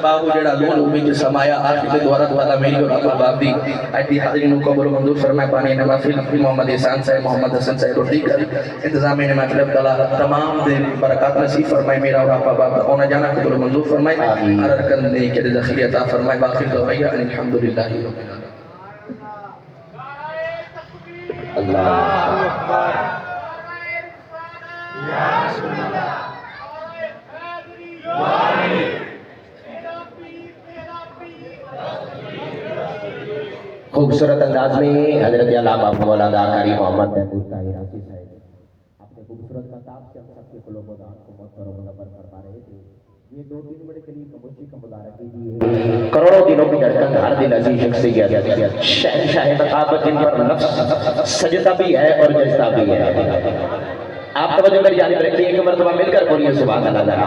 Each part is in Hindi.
बाबू जेड़ा नूर उम्मीद समाया आखिर द्वारा वाला मेरी और आपा बाप दी आदि हाजिरीन को कबूल मंजूर फरमाए। पानी ने महफिल मोहम्मद ihsan साहब मोहम्मद हसन साहब रोटी कर इंतजाम ने महफिल तआला तमाम दे बरकत नसीब फरमाए। मेरा और आपा बाप दा ओना जाना कबूल मंजूर फरमाए। हर रकन ने के ज़खीरे अता फरमाए। बाकी दुआया अल्हम्दुलिल्लाह रब्बिल आलमीन। अल्लाह अकबर या रसूल अल्लाह खूबसूरत अंदाज में हजरत अल्लामा मौलाना कारी मोहम्मद महबूब ताहिर रासी साहब अपने खूबसूरत खिताब से हम सबके कुलोबदान को मोहतरम मुनव्वर फरमा रहे थे। ये 2-3 बड़े करीब कमोशी का मुबारक कीजिए। करोड़ों दिनों की धड़कन हर दिल अजीज शख्सियत शहंशाह मकाबत जिन पर नफ्स सजदा भी है और जज्बा भी है। आप तवज्जो मेरी जानिब रखिए, एक मर्तबा मिलकर बोलिए सुभान अल्लाह।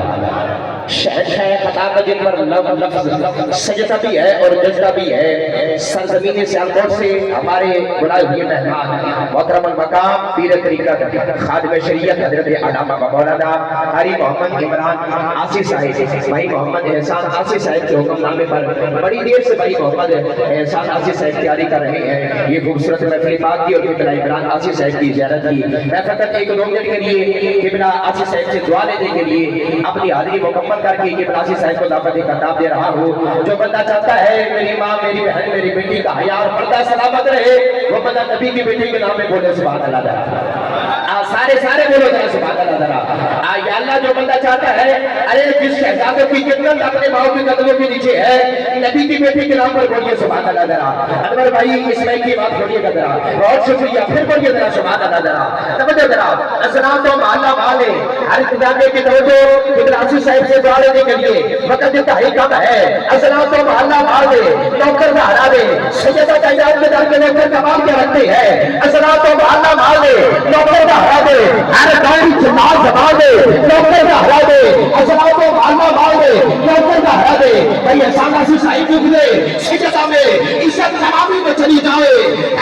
शहंशाह खताब जिन पर लफ्ज़ सजदा भी है और जज्बा भी है। सरज़मीन सियालकोट से हमारे बुलाए हुए मेहमान मोहतरम मकाम पीर तरीक़त खादिम शरीयत हज़रत अल्लामा मौलाना कारी मोहम्मद इमरान आसी साहिब भाई मोहम्मद एहसान आसी साहिब के हुक्मनामे पर बड़ी देर से भाई मोहम्मद एहसान आसी साहिब तैयारी कर रहे हैं। ये खूबसूरत महफिल पाक की और किबला इमरान आसी साहिब की ज़ियारत की। मैं फकत 1-2 मिनट के लिए किबला आसी साहिब से दुआ लेने के लिए अपनी हाज़िरी मुकम्मल करके किबला आसी साहिब को दावत खिताब दे रहा हूँ। जो बंदा चाहता है मेरी माँ मेरी बहन मेरी बेटी का हया और पर्दा सलामत रहे, वो बंदा नबी की बेटी के नाम में बोले सुभान अल्लाह। सारे बोलो जरा सुभान अल्लाह। या अल्लाह जो बंदा चाहता है अरे जिस शहजादे की जन्नत अपने माँ के कदमों के नीचे है, नबी की बेटी के नाम पर बोलिए सुभान अल्लाह। अनवर भाई इसमें की बात बोलिएगा जरा, बहुत शुक्रिया, फिर बोलिए जरा सुभान अल्लाह। तवज्जो जरा अस्सलाम तो अल्लाह वाले हर किताबे की तवज्जो इब्राहिम साहब से दुआ लेने के लिए वक्त इंतहाई कम है। अस्सलाम तो अल्लाह वाले नौकर का हरा दे सैयदा तैयार के दर के नौकर कमाल के रखते हैं। अस्सलाम तो अल्लाह वाले नौकर का हरा दे हर गाड़ी जमाल जमा दे नौकर का हरा दे। अस्सलाम तो अल्लाह वाले नौकर का हरा दे भाई ऐसा सी साईं जुग दे सैयदा में इज्जत खराबी में चली जाए,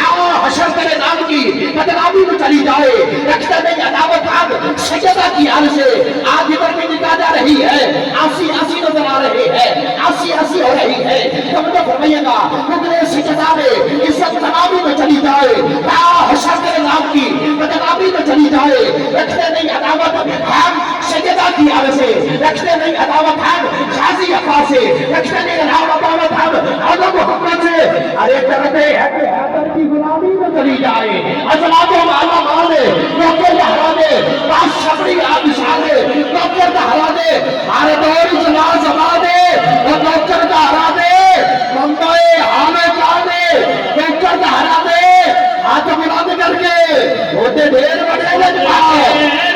आओ हशर तेरे नाम की बदनामी में चली जाए। रखता नहीं अदावत हम सैयदा की हाल से आज इधर भी निकाल जा रही है, आसी नजर आ रहे हैं, आसी हो रही है। तब तो फरमाइएगा मुगले सजदा में इज्जत तमामी में चली जाए, हशर तेरे नाम की बदनामी में चली जाए। रखते नहीं अदावत हम सजदा की हाल से, रखते नहीं अदावत हम गाजी अफा से, रखते नहीं अदावत हम अल्लाह मोहम्मद से। अरे करते हैं की गुलामी में चली जाए। अस्सलाम वाला माले नौकर का हरा दे बात शबरी आप इशारे नौकर का हरा दे हर दौर जलाल जमा दे और नौकर का हरा दे बंदाए हामे का दे नौकर का हरा दे हाथ बुलंद करके होते ढेर बड़े लगवाए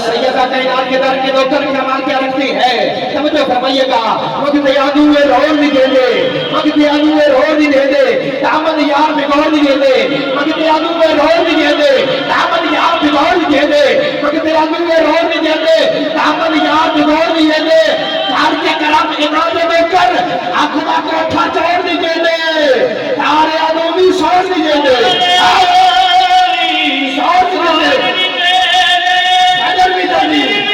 सैयदा तैनात के दर के नौकर कमाल क्या रखती है। तवज्जो फरमाइएगा वक्त यादू में रोर नहीं देंगे वक्त यादू में रोर नहीं देंगे दामन यार बिगौर नहीं देंगे वक्त यादू में रोर नहीं देंगे दामन यार बिगौर नहीं देंगे वक्त यादू में रोर नहीं देंगे दामन यार बिगौर नहीं देंगे तार के करम इनाम में कर आखुदा कोठा चोर नहीं देंगे तारे आदमी सोच नहीं देंगे सोच नहीं देंगे अगर भी जानी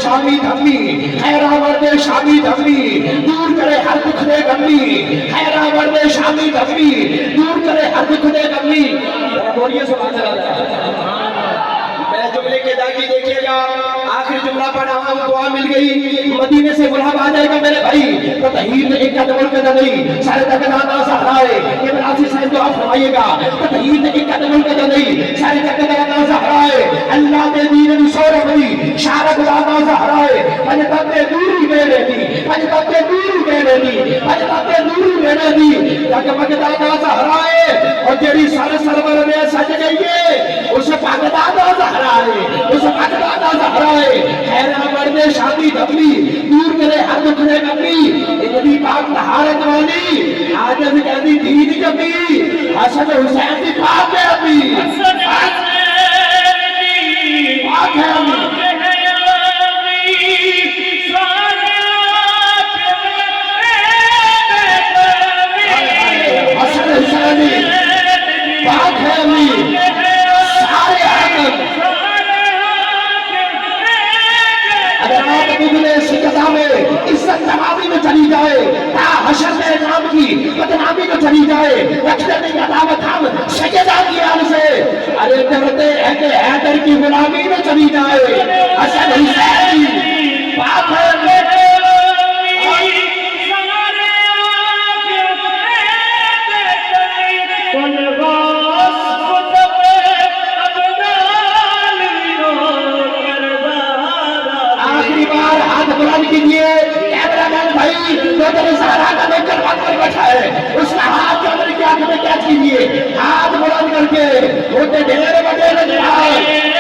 शामी धम्मी खैरा वर्दे शामी धम्मी दूर करे हर दुख दे गम्मी खैरा वर्दे शामी धम्मी दूर करे हर दुख दे गम्मी बोलिए सुभान अल्लाह मैं जुमले के दागी देखिएगा आखिरी जुमला पढ़ा हूं दुआ मिल गई मदीने से बुलावा आ जाएगा मेरे भाई तो तहीर ने एक कदम कदम नहीं सारे तक नाना सहराए इब्न आसिफ साहब दुआ फरमाइएगा तो तहीर ने एक कदम कदम नहीं सारे तक नाना सहराए अल्लाह दे दीन दी सोरबी शारा गुलामा सहराए पज तक दूरी में रहती पज तक दूरी में रहती पज तक दूरी में रहती तक मगदाना सहराए और जेड़ी सारे सरवर में सज गई है उस पागदाना सहराए उस पागदाना सहराए खैरा मर्दे शादी धमली दूर करे हर दुख ने कमी इतनी पाक तहारत वाली आज भी कहती दीन कभी हसन हुसैन की पाक है अभी पाक है अभी हसन हुसैन पाक है अभी सारे आदम अगर आप मुगले सिकता में इज्जत नवाबी में चली जाए हशर में नाम की बदनामी में चली जाए रखने की अदावत हम सजदा की आल से अरे डरते हैं कि हैदर की गुलामी में चली जाए हसन हुसैन पाक है कीजिए कैमरामैन भाई जो तेरे सहारा का लेकर बात कर बैठा है उसका हाथ चौधरी के आंख में कैच कीजिए हाथ बुलंद करके वो ढेर बड़े नजर आए